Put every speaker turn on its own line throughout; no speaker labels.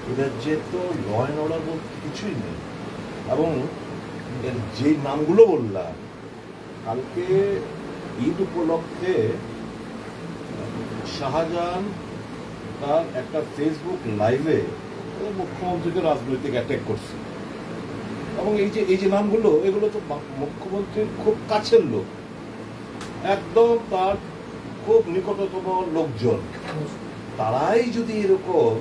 এদের যে তো ল অ্যান্ড অর্ডার বলতে কিছুই নেই। এবং এর যে নামগুলো বললাম, কালকে ঈদ উপলক্ষে শাহজাহান তার একটা ফেসবুক লাইভে মুখ্যমন্ত্রীকে রাজনৈতিক অ্যাটাক করছে। এবং এই যে নামগুলো, এগুলো তো মুখ্যমন্ত্রীর খুব কাছের লোক, একদম তার খুব নিকটতম লোকজন। তারাই যদি এরকম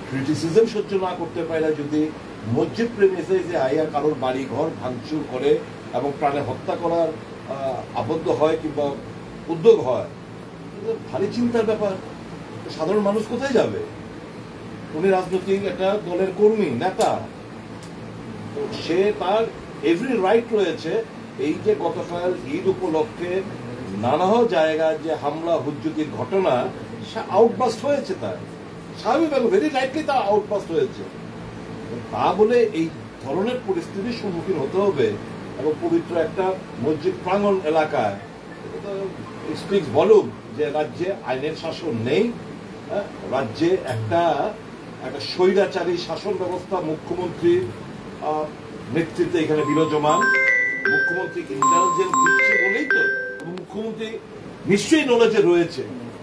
ক্রিটিসিজম সহ্য না করতে পারে, যদি মসজিদ প্রেমিসে যে আইয়া কারোর বাড়ি ঘর ভাঙচুর করে এবং প্রাণে হত্যা করার আবদ্ধ হয় কিংবা উদ্যোগ হয়, ভারী চিন্তার ব্যাপার। সাধারণ মানুষ কোথায় যাবে? উনি রাজনৈতিক একটা দলের কর্মী, নেতা, সে তার এভরি রাইট রয়েছে। এই যে গতকাল ঈদ উপলক্ষে নানা জায়গায় যে হামলা হুজ্জুতির ঘটনা, আউটবাস্ট হয়েছে, তার স্বাভাবিক ভেরি রাইটলি তা আউটবাস্ট হয়েছে। তা বলে এই ধরনের পরিস্থিতির সম্মুখীন হতে হবে এবং পবিত্র একটা মসজিদ প্রাঙ্গণ এলাকায় স্পিক্স ভলিউম যে রাজ্যে আইনের শাসন নেই, রাজ্যে একটা স্বৈরাচারী শাসন ব্যবস্থা মুখ্যমন্ত্রীর নেতৃত্বে এখানে বিরাজমান। মুখ্যমন্ত্রী ইন্টেলিজেন্স দিচ্ছে বলেই তো, মুখ্যমন্ত্রী নিশ্চয়ই নলেজে রয়েছে,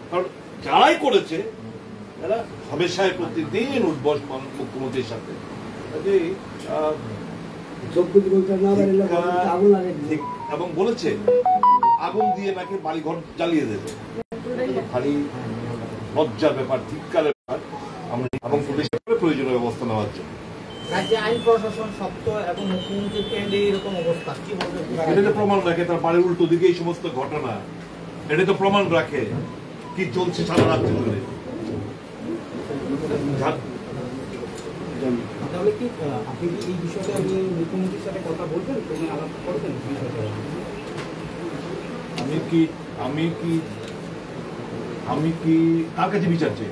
কারণ যারাই করেছে এরা হামেশায় প্রতিদিন উঠবস মুখ্যমন্ত্রীর সাথে। এবং বলেছে আগুন দিয়ে নাকি বাড়িঘর জ্বালিয়ে দেবে। খালি লজ্জার ব্যাপার, ধিক্কারের ব্যাপার। এবং পুলিশের প্রয়োজনীয় ব্যবস্থা নেওয়ার জন্য
রাজ্যে আইন প্রশাসন শক্ত এবং মুখ্যমন্ত্রীর কেন্দ্রে এরকম অবস্থা কি বলবেন?
এটা তো প্রমাণ রাখে তার বাড়ির উল্টো দিকে এই সমস্ত ঘটনা, এটা তো প্রমাণ রাখে কি চলছে সারা রাজ্য ধরে।
তাহলে কি আপনি কি এই বিষয়ে আপনি মুখ্যমন্ত্রীর সাথে কথা বলবেন, আলাপ করবেন?
আমি কি কার কাছে বিচার চাই?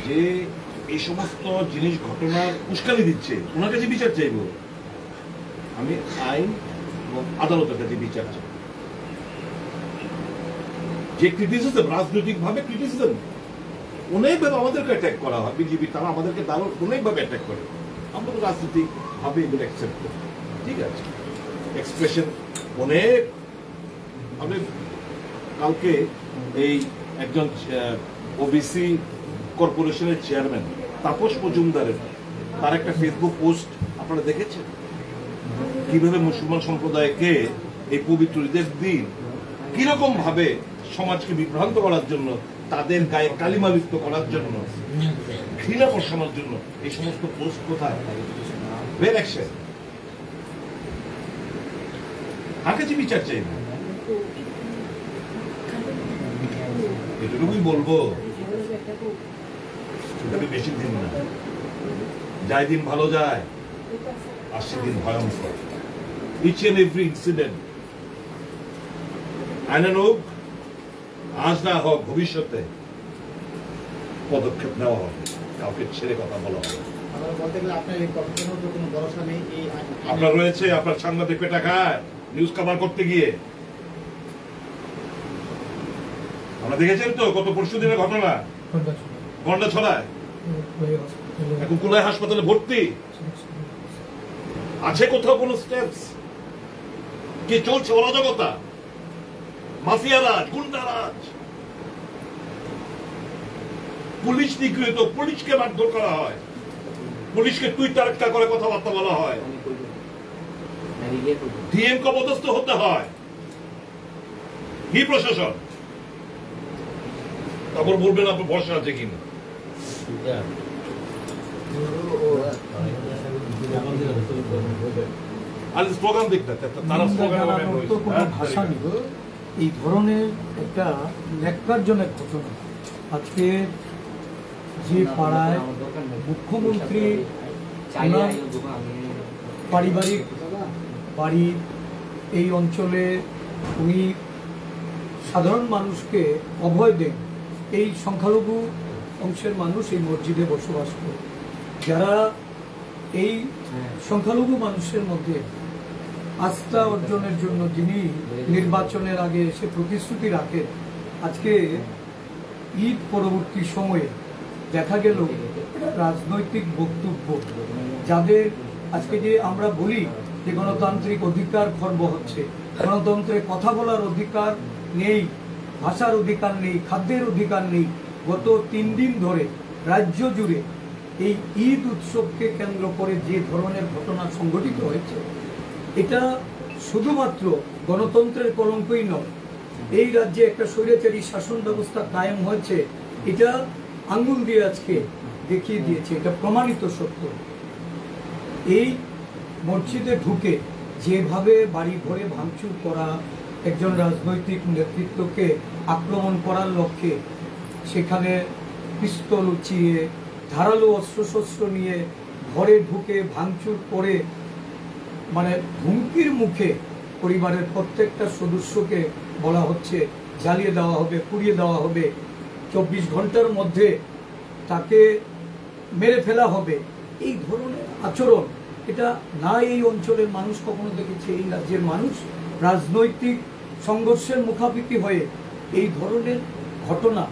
যে এই সমস্ত জিনিস ঘটনার উস্কানি দিচ্ছে ওনার কাছে বিচার চাইব? আমি আইন এবং আদালতের কাছে বিচার চাই। যে ক্রিটিসিজম, রাজনৈতিক ভাবে ক্রিটিসিজম, অনেকভাবে আমাদেরকে অ্যাটাক করা হয়, বিজেপি তারা আমাদেরকে দারুণ অনেকভাবে অ্যাটাক করে, আমরা তো রাজনৈতিক ভাবে এগুলো অ্যাকসেপ্ট করি, ঠিক আছে। এক্সপ্রেশন অনেক। আমি কালকে এই একজন ওবিসি কর্পোরেশনের চেয়ারম্যান তাপস মজুমদারের তার একটা ফেসবুক পোস্ট আপনারা দেখেছেন, কিভাবে মুসলমান সম্প্রদায়কে এই পবিত্র ঈদের দিন কিরকম ভাবে সমাজকে বিভ্রান্ত করার জন্য, তাদের গায়ে কালিমা লিপ্ত করার জন্য, ঘৃণা বসানোর জন্য এই সমস্ত পোস্ট কোথায়? Well action. কার কাছে বিচার চাই? এটুকুই বলবো, বেশি দিন না, যাই দিন ভালো যায়, আসছে দিন ভয়ঙ্কর। ইচ এন্ড এভরি ইনসিডেন্ট আইনান হোক, আজ না হোক, ভবিষ্যতে পদক্ষেপ নেওয়া হবে, কাউকে ছেড়ে কথা বলা হবে। আপনার রয়েছে, আপনার সাংবাদিক পেটা খায় নিউজ কভার করতে গিয়ে। আমরা দেখেছেন তো গত পরশু দিনের ঘটনা, গন্ডা ছড়ায়, এখন কোলাই হাসপাতালে ভর্তি আছে। কোথাও কোন স্টেপস? কি চলছে? অরাজকতা, মাফিয়া রাজ, গুন্ডা রাজ, পুলিশ নিগৃহীত, পুলিশকে মারধর করা হয়, পুলিশকে টুইটার একটা করে কথাবার্তা বলা হয়, ডিএম কে পদস্থ হতে হয়। কি প্রশাসন? তারপর বলবেন আপনার ভরসা আছে কিনা। আর স্লোগান দেখতে তারা
ভাষা নিব এই ধরনের একটা ন্যাক্কারজনক ঘটনা। আজকে যে পাড়ায় মুখ্যমন্ত্রী পারিবারিক বাড়ি, এই অঞ্চলে উনি সাধারণ মানুষকে অভয় দেন। এই সংখ্যালঘু অংশের মানুষ এই মসজিদে বসবাস করে, যারা এই সংখ্যালঘু মানুষের মধ্যে আস্থা অর্জনের জন্য যিনি নির্বাচনের আগে এসে প্রতিশ্রুতি রাখেন, আজকে ঈদ পরবর্তী সময়ে দেখা গেল এটা রাজনৈতিক বক্তব্য, যাদের আজকে যে আমরা বলি যে গণতান্ত্রিক অধিকার খর্ব হচ্ছে, গণতন্ত্রে কথা বলার অধিকার নেই, ভাষার অধিকার নেই, খাদ্যের অধিকার নেই। গত 3 দিন ধরে রাজ্য জুড়ে এই ঈদ উৎসবকে কেন্দ্র করে যে ধরনের ঘটনা সংঘটিত হয়েছে, এটা শুধুমাত্র গণতন্ত্রের কলঙ্কই নয়, এই রাজ্যে একটা স্বৈরাচারী শাসন ব্যবস্থা কায়েম হয়েছে, এটা আঙ্গুল দিয়ে আজকে দেখিয়ে দিয়েছে, এটা প্রমাণিত সত্য। এই মসজিদে ঢুকে যেভাবে বাড়ি ঘরে ভাঙচুর করা, একজন রাজনৈতিক নেতৃত্বকে আক্রমণ করার লক্ষ্যে সেখানে পিস্তল উঁচিয়ে ধারালো অস্ত্রশস্ত্র নিয়ে ঘরে ঢুকে ভাঙচুর করে, মানে হুমকির মুখে পরিবারের প্রত্যেকটা সদস্যকে বলা হচ্ছে জ্বালিয়ে দেওয়া হবে, পুড়িয়ে দেওয়া হবে, 24 ঘন্টার মধ্যে তাকে মেরে ফেলা হবে। এই ধরনের আচরণ এটা না এই অঞ্চলের মানুষ কখনো দেখেছে। এই রাজ্যের মানুষ রাজনৈতিক সংঘর্ষের মুখাপেক্ষি হয়ে এই ধরনের ঘটনা,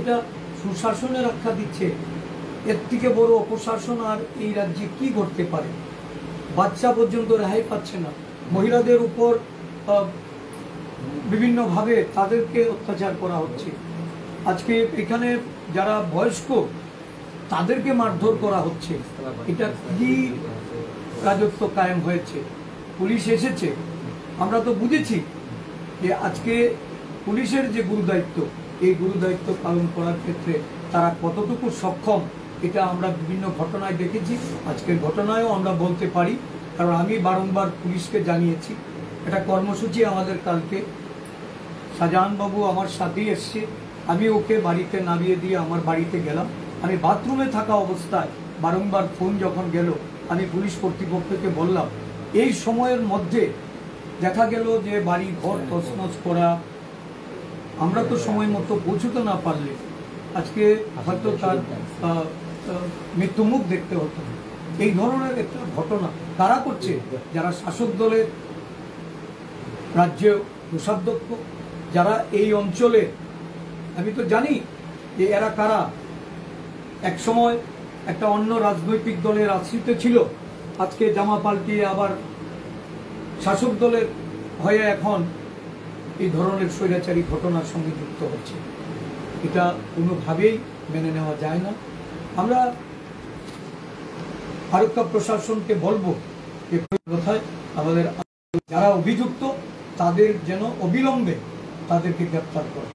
এটা সুশাসনের আখ্যা দিচ্ছে। এর থেকে বড় অপশাসন আর এই রাজ্যে কি ঘটতে পারে? বাচ্চা পর্যন্ত রেহাই পাচ্ছে না, মহিলাদের উপর বিভিন্নভাবে তাদেরকে অত্যাচার করা হচ্ছে। আজকে এখানে যারা বয়স্ক তাদেরকে মারধর করা হচ্ছে। এটা কি রাজত্ব কায়েম হয়েছে? পুলিশ এসেছে, আমরা তো বুঝেছি যে আজকে পুলিশের যে গুরুদায়িত্ব, এই গুরুদায়িত্ব পালন করার ক্ষেত্রে তারা কতটুকু সক্ষম, এটা আমরা বিভিন্ন ঘটনায় দেখেছি। আজকের ঘটনায়ও আমরা বলতে পারি, কারণ আমি বারংবার পুলিশকে জানিয়েছি। একটা কর্মসূচি আমাদের কালকে, শাহজাহান বাবু আমার সাথেই এসছে, আমি ওকে বাড়িতে নামিয়ে দিয়ে আমার বাড়িতে গেলাম। আমি বাথরুমে থাকা অবস্থায় বারংবার ফোন যখন গেল, আমি পুলিশ কর্তৃপক্ষকে বললাম, এই সময়ের মধ্যে দেখা গেল যে বাড়ি ঘর তছনছ করা, আমরা তো সময় মতো পৌঁছতে না পারলে আজকে হয়তো তার মৃত্যুমুখ দেখতে হতো। এই ধরনের একটা ঘটনা কারা করছে? যারা শাসক দলের রাজ্য কোষাধ্যক্ষ, যারা এই অঞ্চলে, আমি তো জানি যে এরা কারা। এক সময় একটা অন্য রাজনৈতিক দলের আশ্রিত ছিল, আজকে জামা পাল্টিয়ে আবার শাসক দলের হয়ে এখন এই ধরনের স্বৈরাচারী ঘটনার সঙ্গে যুক্ত হচ্ছে। এটা কোনোভাবেই মেনে নেওয়া যায় না। আমরা আরক্ষা প্রশাসনকে বলবো যে কথায় আমাদের যারা অভিযুক্ত তাদের যেন অবিলম্বে তাদেরকে গ্রেপ্তার করে।